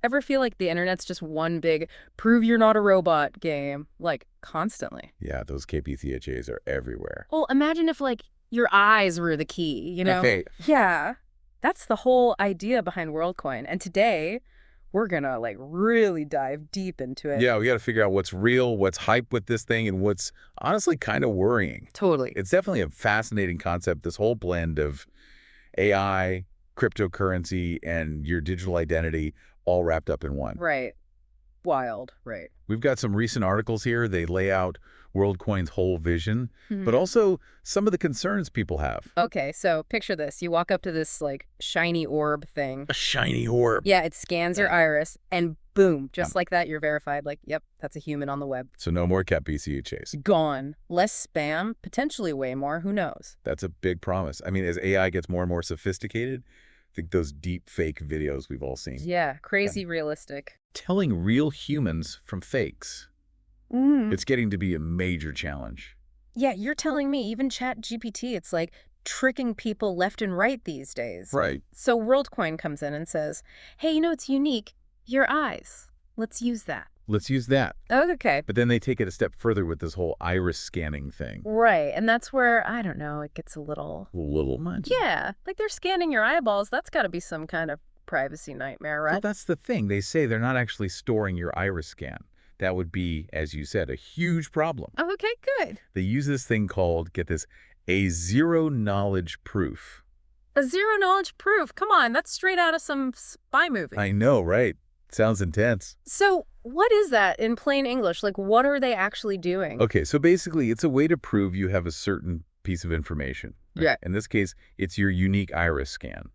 Ever feel like the internet's just one big prove you're not a robot game, like, constantly? Yeah, those KPTHAs are everywhere. Well, imagine if, like, your eyes were the key, you know? FA. Yeah. That's the whole idea behind Worldcoin. And today, we're gonna, like, really dive deep into it. Yeah, we got to figure out what's real, what's hype with this thing, and what's honestly kind of worrying. Totally. It's definitely a fascinating concept, this whole blend of AI, cryptocurrency, and your digital identity all wrapped up in one. Right. Wild. Right. We've got some recent articles here. They lay out Worldcoin's whole vision, Mhm. but also some of the concerns people have. Okay, so picture this. You walk up to this, like, shiny orb thing. A shiny orb. Yeah, it scans your iris, and boom, just Yeah. like that, you're verified. Like, yep, that's a human on the web. So no more cat BCHAs. Gone. Less spam, potentially way more, who knows? That's a big promise. I mean, as AI gets more and more sophisticated, I think those deep fake videos we've all seen. Yeah, crazy realistic. Telling real humans from fakes. Mm. It's getting to be a major challenge. Yeah, you're telling me even ChatGPT, it's like tricking people left and right these days. Right. So Worldcoin comes in and says, hey, you know what's unique? Your eyes. Let's use that. Let's use that. Oh, okay. But then they take it a step further with this whole iris scanning thing. Right, and that's where, I don't know, it gets a little... A little much. Yeah, like they're scanning your eyeballs. That's got to be some kind of privacy nightmare, Well, right? that's the thing. They say they're not actually storing your iris scan. That would be, as you said, a huge problem. Oh, okay, good. They use this thing called, get this, a zero-knowledge proof. A zero-knowledge proof. Come on, that's straight out of some spy movie. I know, right? Sounds intense. So what is that in plain English? Like, what are they actually doing? Okay, so basically, it's a way to prove you have a certain piece of information. Right? Yeah. In this case, it's your unique iris scan.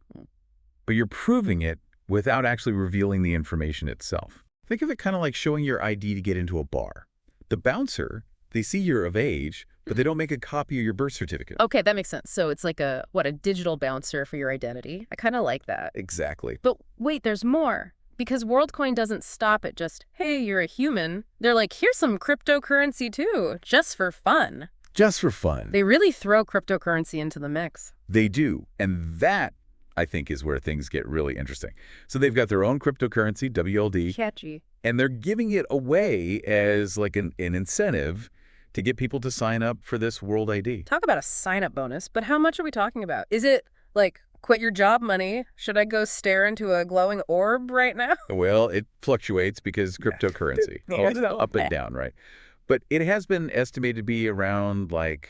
But you're proving it without actually revealing the information itself. Think of it kind of like showing your ID to get into a bar. The bouncer, they see you're of age, but they don't make a copy of your birth certificate. Okay, that makes sense. So it's like a digital bouncer for your identity. I kind of like that. Exactly. But wait, there's more. Because Worldcoin doesn't stop at just, hey, you're a human. They're like, here's some cryptocurrency too, just for fun. Just for fun. They really throw cryptocurrency into the mix. They do. And that, I think, is where things get really interesting. So they've got their own cryptocurrency, WLD, Catchy. and they're giving it away as like an incentive to get people to sign up for this World ID. Talk about a sign-up bonus, but how much are we talking about? Is it like quit your job money? Should I go stare into a glowing orb right now? Well, it fluctuates because cryptocurrency. It's up and down, right? But it has been estimated to be around like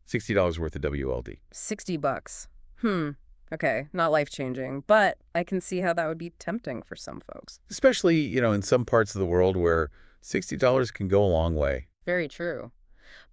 $60 worth of WLD. $60. Okay, not life-changing, but I can see how that would be tempting for some folks. Especially, in some parts of the world where $60 can go a long way. Very true.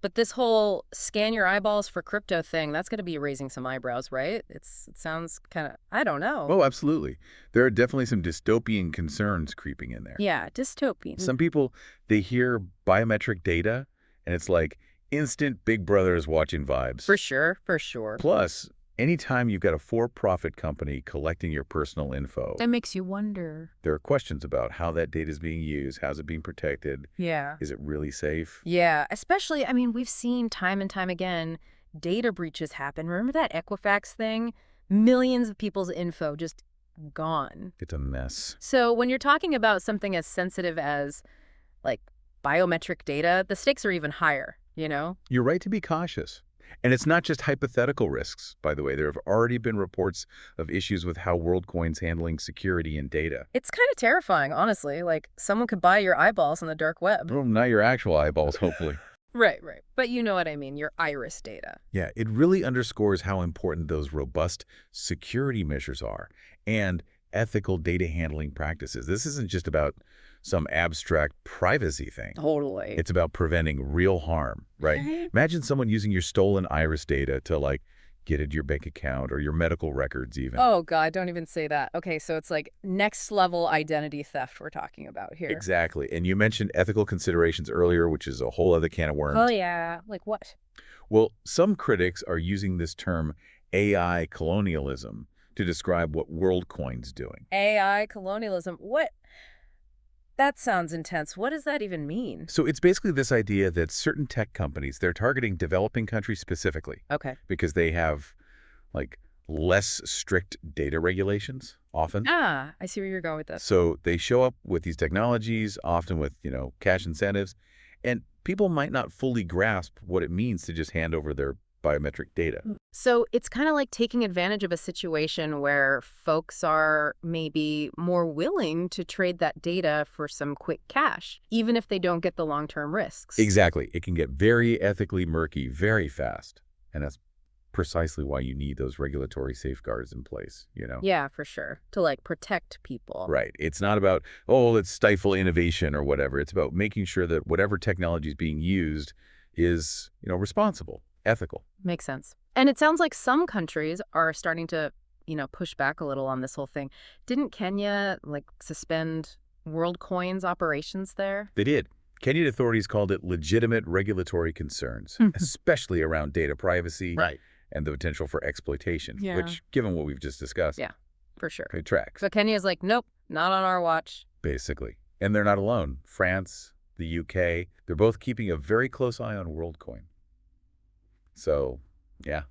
But this whole scan your eyeballs for crypto thing, that's going to be raising some eyebrows, right? It sounds kind of, I don't know. Oh, absolutely. There are definitely some dystopian concerns creeping in there. Yeah, dystopian. Some people, they hear biometric data, and it's like instant Big Brother is watching vibes. For sure, for sure. Plus, anytime you've got a for-profit company collecting your personal info, That makes you wonder. there are questions about how that data is being used, how's it being protected, Yeah. is it really safe? Yeah, especially, I mean, we've seen time and time again, data breaches happen. Remember that Equifax thing? Millions of people's info just gone. It's a mess. So when you're talking about something as sensitive as, like, biometric data, the stakes are even higher, you know? You're right to be cautious. And it's not just hypothetical risks, by the way. There have already been reports of issues with how Worldcoin's handling security and data. It's kind of terrifying, honestly. Like, someone could buy your eyeballs on the dark web. Well, not your actual eyeballs, hopefully. Right. But you know what I mean, your iris data. Yeah, it really underscores how important those robust security measures are and ethical data handling practices. This isn't just about some abstract privacy thing. Totally. It's about preventing real harm, right? Imagine someone using your stolen iris data to, like, get into your bank account or your medical records even. Oh, God, don't even say that. Okay, so it's like next level identity theft we're talking about here. Exactly. And you mentioned ethical considerations earlier, which is a whole other can of worms. Oh, yeah. Like what? Well, some critics are using this term AI colonialism to describe what Worldcoin's doing. AI colonialism. What? That sounds intense. What does that even mean? So it's basically this idea that certain tech companies, they're targeting developing countries specifically Okay. because they have, like, less strict data regulations, often. Ah, I see where you're going with this. So they show up with these technologies, often with, cash incentives, and people might not fully grasp what it means to just hand over their biometric data. So it's kind of like taking advantage of a situation where folks are maybe more willing to trade that data for some quick cash, even if they don't get the long-term risks. Exactly. It can get very ethically murky very fast. And that's precisely why you need those regulatory safeguards in place. Yeah, for sure. To like protect people. Right. It's not about, oh, let's stifle innovation or whatever. It's about making sure that whatever technology is being used is, responsible, ethical. Makes sense. And it sounds like some countries are starting to, push back a little on this whole thing. Didn't Kenya like suspend Worldcoin's operations there? They did. Kenyan authorities called it legitimate regulatory concerns, especially around data privacy Right. and the potential for exploitation, Yeah. which, given what we've just discussed, Yeah, for sure. it tracks, So Kenya's like, nope, not on our watch. basically. And they're not alone. France, the UK, they're both keeping a very close eye on WorldCoin. So, yeah,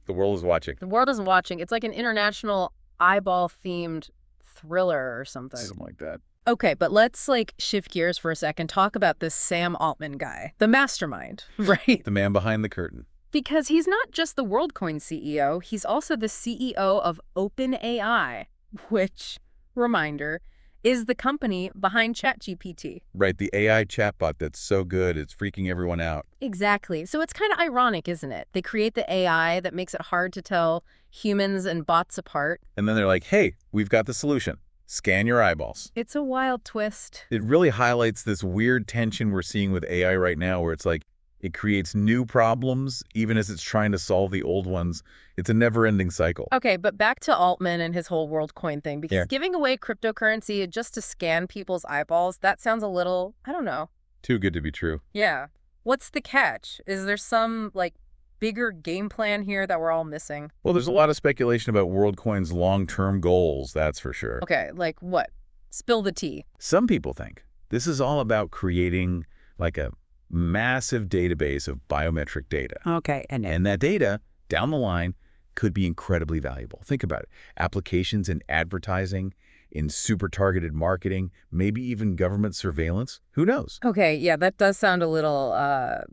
the world is watching. The world isn't watching. It's like an international eyeball-themed thriller or something. Something like that. Okay, but let's like shift gears for a second. Talk about this Sam Altman guy, the mastermind, right? The man behind the curtain. Because he's not just the WorldCoin CEO, he's also the CEO of OpenAI, which, reminder, is the company behind ChatGPT. Right, the AI chatbot that's so good, it's freaking everyone out. Exactly. So it's kind of ironic, isn't it? They create the AI that makes it hard to tell humans and bots apart. And then they're like, hey, we've got the solution. Scan your eyeballs. It's a wild twist. It really highlights this weird tension we're seeing with AI right now where it's like it creates new problems even as it's trying to solve the old ones. It's a never-ending cycle. Okay, but back to Altman and his whole WorldCoin thing, because Yeah. giving away cryptocurrency just to scan people's eyeballs, that sounds a little, I don't know. Too good to be true. Yeah. What's the catch? Is there some, like, bigger game plan here that we're all missing? Well, there's a lot of speculation about WorldCoin's long-term goals, that's for sure. Okay, like what? Spill the tea. Some people think this is all about creating like a massive database of biometric data. Okay, And that data, down the line, could be incredibly valuable. Think about it. Applications in advertising, in super targeted marketing, maybe even government surveillance. Who knows? Okay, yeah, that does sound a little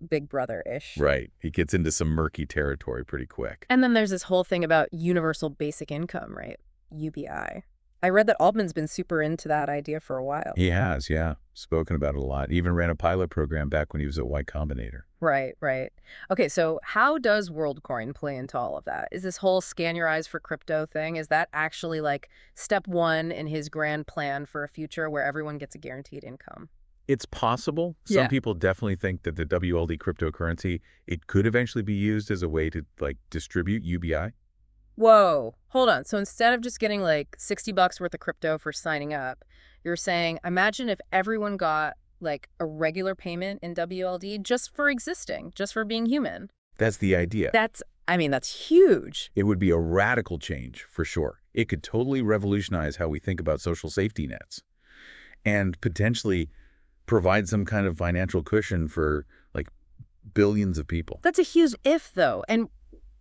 Big Brother-ish. Right. It gets into some murky territory pretty quick. And then there's this whole thing about universal basic income, right? UBI. I read that Altman's been super into that idea for a while. He has, yeah. Spoken about it a lot. Even ran a pilot program back when he was at Y Combinator. Right, right. Okay, so how does WorldCoin play into all of that? Is this whole scan your eyes for crypto thing, is that actually like step one in his grand plan for a future where everyone gets a guaranteed income? It's possible. Yeah. Some people definitely think that the WLD cryptocurrency, it could eventually be used as a way to like distribute UBI. Whoa, hold on. So instead of just getting like $60 worth of crypto for signing up, you're saying, imagine if everyone got like a regular payment in WLD just for existing, just for being human. That's the idea. That's huge. It would be a radical change, for sure. It could totally revolutionize how we think about social safety nets and potentially provide some kind of financial cushion for like billions of people. That's a huge if, though. And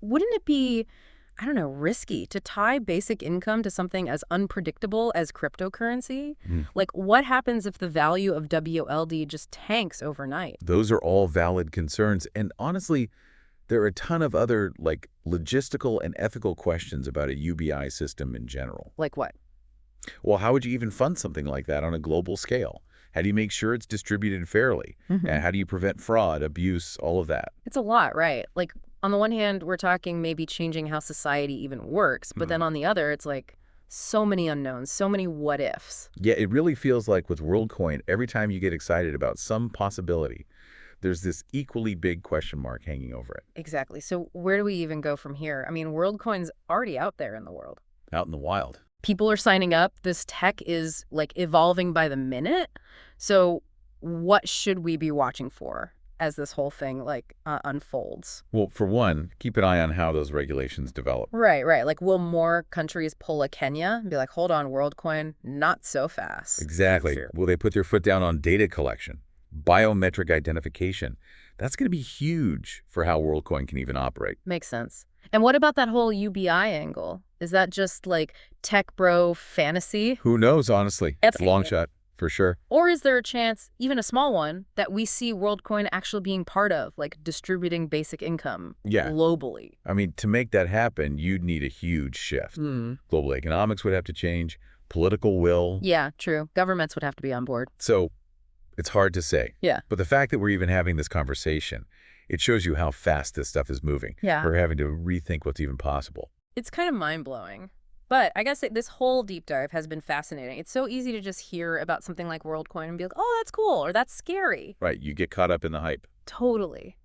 wouldn't it be, I don't know, risky to tie basic income to something as unpredictable as cryptocurrency? Like, what happens if the value of WLD just tanks overnight? Those are all valid concerns. And honestly, there are a ton of other like logistical and ethical questions about a UBI system in general. Like what? Well, how would you even fund something like that on a global scale? How do you make sure it's distributed fairly? And how do you prevent fraud, abuse, all of that? It's a lot, right? Like, on the one hand, we're talking maybe changing how society even works, but then on the other, it's like so many unknowns, so many what ifs. Yeah, it really feels like with WorldCoin, every time you get excited about some possibility, there's this equally big question mark hanging over it. Exactly. So where do we even go from here? I mean, WorldCoin's already out there in the world. Out in the wild. People are signing up. This tech is like evolving by the minute. So what should we be watching for as this whole thing like unfolds? Well, for one, keep an eye on how those regulations develop. Right, right. Like, will more countries pull a Kenya and be like, hold on, WorldCoin, not so fast? Exactly. Sure. Will they put their foot down on data collection, biometric identification? That's going to be huge for how WorldCoin can even operate. Makes sense. And what about that whole UBI angle? Is that just like tech bro fantasy? Who knows, honestly? It's Long shot, for sure. Or is there a chance, even a small one, that we see Worldcoin actually being part of, like distributing basic income globally? I mean, to make that happen, you'd need a huge shift. Global economics would have to change, political will. Yeah, true. Governments would have to be on board. So it's hard to say. Yeah. But the fact that we're even having this conversation, it shows you how fast this stuff is moving. Yeah. We're having to rethink what's even possible. It's kind of mind-blowing. But I guess this whole deep dive has been fascinating. It's so easy to just hear about something like Worldcoin and be like, oh, that's cool, or that's scary. Right. You get caught up in the hype. Totally.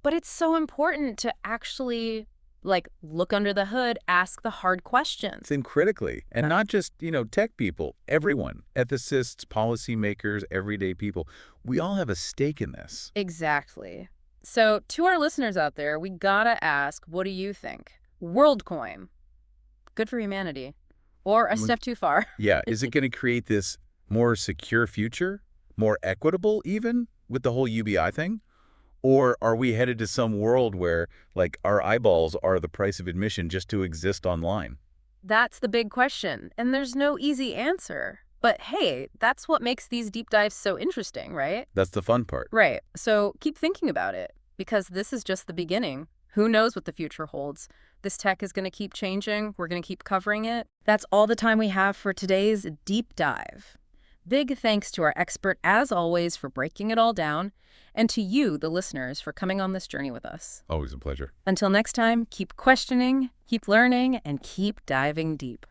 But it's so important to actually, like, look under the hood, ask the hard questions. Think critically. And not just, tech people, everyone, ethicists, policymakers, everyday people. We all have a stake in this. Exactly. So to our listeners out there, we gotta ask, what do you think? Worldcoin, good for humanity, or a step too far? Yeah. Is it going to create this more secure future, more equitable even with the whole UBI thing? Or are we headed to some world where, like, our eyeballs are the price of admission just to exist online? That's the big question, and there's no easy answer. But hey, that's what makes these deep dives so interesting, right? That's the fun part. Right. So keep thinking about it, because this is just the beginning. Who knows what the future holds? This tech is going to keep changing. We're going to keep covering it. That's all the time we have for today's deep dive. Big thanks to our expert, as always, for breaking it all down, and to you, the listeners, for coming on this journey with us. Always a pleasure. Until next time, keep questioning, keep learning, and keep diving deep.